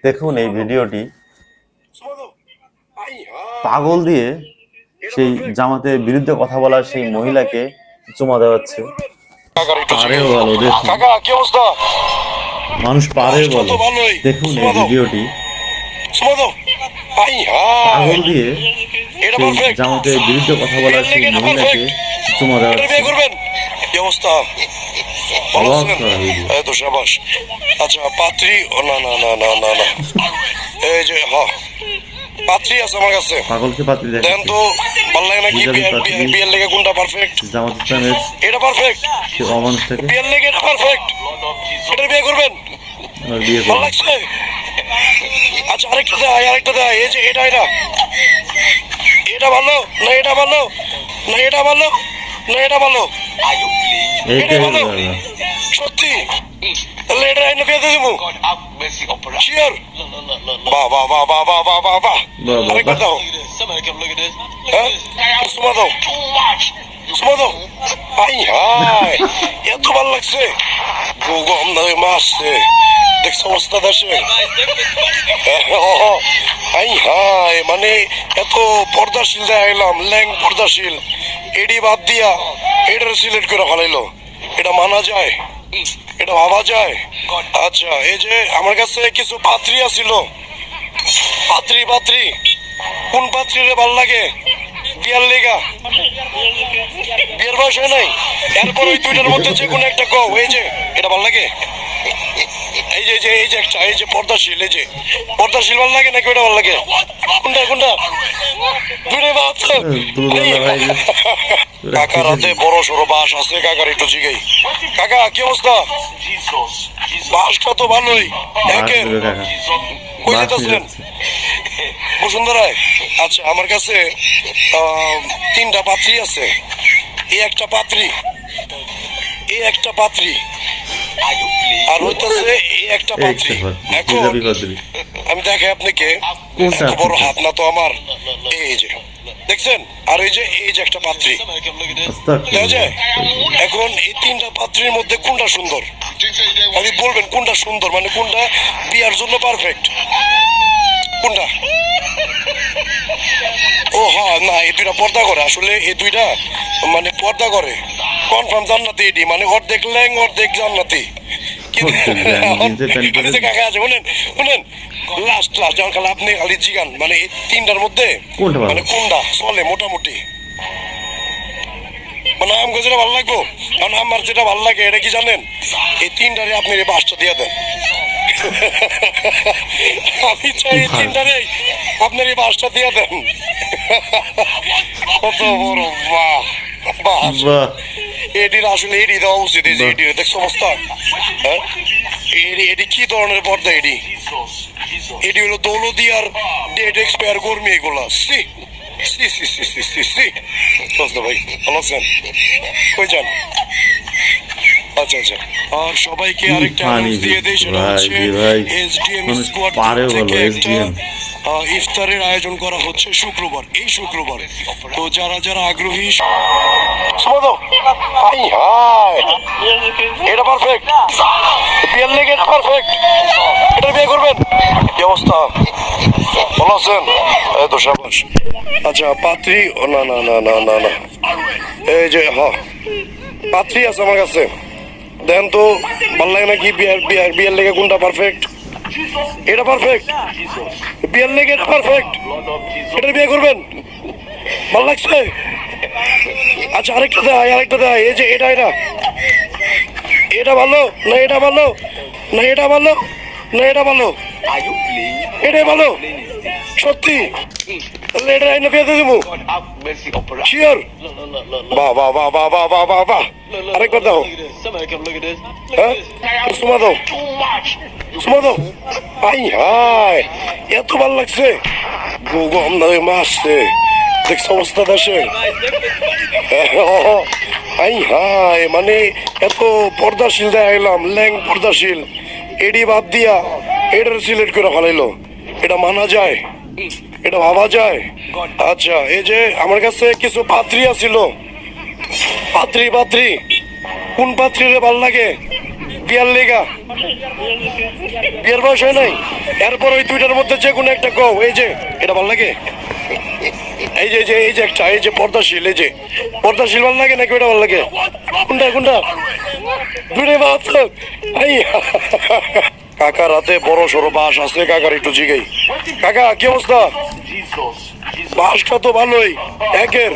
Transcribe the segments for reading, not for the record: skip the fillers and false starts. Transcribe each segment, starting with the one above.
দেখুন এই ভিডিওটি পাগল দিয়ে সেই জামাতের বিরুদ্ধে কথা বলার সেই মহিলাকে চুমা দেওয়াচ্ছে। পারেও বলো, দেখুন মানুষ পারে বলো। দেখুন এই ভিডিওটি পাগল দিয়ে সেই জামাতের বিরুদ্ধে কথা বলার সেই মহিলাকে চুমা দেওয়াচ্ছে। অবাক করা ভিডিও। আচ্ছা পাত্রী না না না না না না এই যে পাত্রী আছে আমার কাছে। পাগলকে পাত্রী দেন দেখাচ্ছে। তো ভালো লাগে নাকি বিয়ের লেগে কোনটা পারফেক্ট? জামাত ইসলামের এটা পারফেক্ট। সে অমানুষটাকে বিয়ের লেগে এটা পারফেক্ট। এটা বিয়ে করবেন? আর বিয়ে ভালো করবে। লাগছে? আচ্ছা আরেকটা দেয় এই যে এটা এটা ভালো না এটা ভালো না এটা ভালো না এটা ভালো এইটাই ভালো হলো। সত্যি? তাহলে এটা আইনে বিয়ে দিয়ে দেবো শিওর? বাহ বাহ বাহ বাহ বাহ বাহ বাহ বাহ আরেকবার দাও। হ্যাঁ সুমা দাও সুমা দাও। হাই হাই এত ভালো লাগছে। গম না মাসছে দেখছ অবস্থা দেশে। হাই হাই মানে এত পর্দাশীল দেখাইলাম, ল্যাং পর্দাশীল, এডি বাদ দিয়া এটার সিলেক্ট করে ফেলাইলো। এটা মানা যায়? এটা ভাবা যায়? আচ্ছা এই যে আমার কাছে কিছু পাত্রী আছিল। পাত্রী কোন পাত্রীরে ভাল লাগে বিয়ার লেগা? বিয়ের বয়স হয় নাই? এরপর ওই দুইটার মধ্যে যে কোনো একটা কও। এই যে এটা ভাল লাগে, এই যে একটা, এই যে পর্দাশীল, এই যে পর্দাশীল ভাল লাগে নাকি ওটা ভাল লাগে? কোনটা দুইটাই বাদ। কাকার হাতে বড় সড়ো বাস আছে, কাকার একটু জিগাই। কাকা কি অবস্থা? বাসটা তো ভালোই একের। কই যেতেছেন? বসুন্ধরায়? আচ্ছা আমার কাছে তিনটা পাত্রী আছে। এই একটা পাত্রী, এই একটা পাত্রী, আর হইতেছে এই একটা পাত্রী। এখন আমি দেখাই আপনাকে, এত বড় হাত না তো আমার। এই যে দেখছেন, আর এই যে একটা পাত্রী দেখা যায়। এখন এই তিনটা পাত্রীর মধ্যে কোনটা সুন্দর? আপনি বলবেন কোনটা সুন্দর, মানে কোনটা বিয়ার জন্য পারফেক্ট, কোনটা? ও হ্যাঁ না, এই দুইটা পর্দা করে। আসলে এই দুইটা মানে পর্দা করে কনফার্ম জান্নাতি। এডি মানে অর্ধেক ল্যাং অর্ধেক জান্নাতি। কাকা আছে শুনেন লাস্ট যখন খালি আপনি খালি জিগান মানে এই তিনটার মধ্যে মানে কোনটা চলে মোটামুটি, মানে আমাকে যেটা ভালো লাগবো। কারণ আমার যেটা ভালো লাগে এটা কি জানেন? এই তিনটারে আপনি এই বাসটা দিয়ে দেন। আমি চাই এই তিনটারে আপনার এই বাসটা দিয়ে দেন। কত বড় বাহ বাস! এটির আসলে এডি দেওয়া উচিত। এই যে এডি দেখছো অবস্থা। হ্যাঁ এডি কি ধরনের পর্দা? এডি হলো দৌলদিয়ার ডেট এক্সপায়ার কর্মী এগুলা। সি সি সি সি সি সি সি ভাই ভালো আছেন? কই যান? আচ্ছা আচ্ছা আর সবাইকে আরেকটা অ্যানাউন্স দিয়ে দেই, সেটা হচ্ছে এসডিএম স্কোয়াড থেকে একটা ইফতারের আয়োজন করা হচ্ছে শুক্রবার, এই শুক্রবার। তো যারা আগ্রহী এটা পারফেক্ট, বিয়ের লেগে এটা পারফেক্ট। এটা বিয়ে করবেন? কি অবস্থা, ভালো আছেন? এই তো সাবাস। আচ্ছা পাত্রী না না না না না না এই যে পাত্রী আছে আমার কাছে। দেন তো ভালো লাগে নাকি বিয়ের লেগে কোনটা পারফেক্ট? এটা পারফেক্ট। বিয়ের লেগে এটা পারফেক্ট। এটা বিয়ে করবেন? ভালো লাগছে? আচ্ছা আরেকটা দেয় এই যে এটা এটা ভালো না এটা ভালো না এটা ভালো না এটা ভালো এটাই ভালো সত্যি? তাহলে এটা আইনে বিয়ে দিয়ে দেবো শিওর? বাহ বাহ বাহ বাহ বাহ বাহ বাহ বাহ আরেকবার দাও। হ্যাঁ সুমা দাও হাই হাই এত ভালো লাগছে। গম না মাসছে দেখছ অবস্থা দেশে। হাই হাই মানে এত পর্দাশীল দেখাইলাম, ল্যাং পর্দাশীল, এডি বাদ দিয়া এটার সিলেক্ট করে ফেলাইলো। এটা মানা যায়? এটা ভাবা যায়? আচ্ছা এই যে আমার কাছে কিছু পাত্রী আছিল। পাত্রী কোন পাত্রীরে ভাল লাগে বিয়ার লেগা বিয়ের বয়স হয় নাই, এরপর ওই দুইটার মধ্যে যে কোনো একটা কও। এই যে এটা ভালো লাগে, এই যে একটা, এই যে পর্দাশীল, এই যে পর্দাশীল ভালো লাগে নাকি ওটা ভালো লাগে? কোনটা কোনটা? দুইটাই ভালো আছে। এই কাকার হাতে বড় সড়ো বাঁশ আছে, কাকার একটু জিগাই। কাকা কি অবস্থা? বাঁশটা তো ভালোই একের।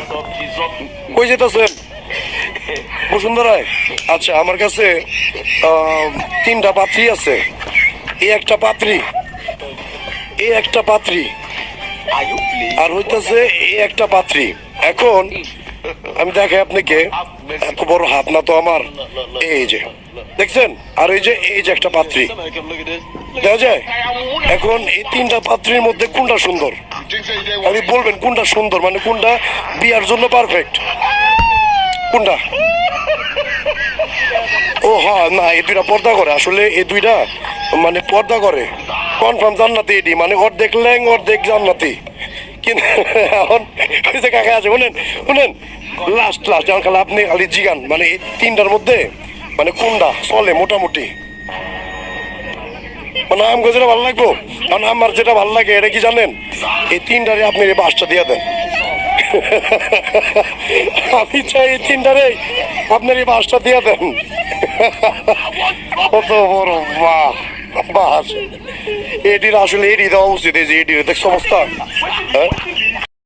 কই যেতেছেন? বসুন্ধরায়। আচ্ছা, আমার কাছে তিনটা পাত্রী আছে। এই একটা পাত্রী, এই একটা পাত্রী, আর হইতেছে এই একটা পাত্রী। এখন আমি দেখাই আপনাকে, এত বড় হাত না তো আমার। এই যে দেখছেন, আর এই যে একটা পাত্রী দেখা যায়। এখন এই তিনটা পাত্রীর মধ্যে কোনটা সুন্দর? আপনি বলবেন কোনটা সুন্দর, মানে কোনটা বিয়ার জন্য পারফেক্ট, কোনটা? ও হ্যাঁ, না এই দুইটা পর্দা করে, আসলে এই দুইটা মানে পর্দা করে কনফার্ম জান্নাতি। এটি মানে অর্ধেক ল্যাং অর্ধেক জান্নাতি। কিন্তু এখন কাকা আছে, শুনেন শুনেন, লাস্ট যখন খালি আপনি খালি জিগান, মানে এই তিনটার মধ্যে মানে কোনটা চলে মোটামুটি, মানে আমাকে যেটা ভালো লাগবো। কারণ আমার যেটা ভালো লাগে এটা কি জানেন, এই তিনটারে আপনি এই বাসটা দিয়ে দেন। আমি চাই এই তিনটারে আপনার এই বাসটা দিয়ে দেন। কত বড় বাস! এটির আসলে এটি দেওয়া উচিত। এই যে এটি দেখছো অবস্থা, হ্যাঁ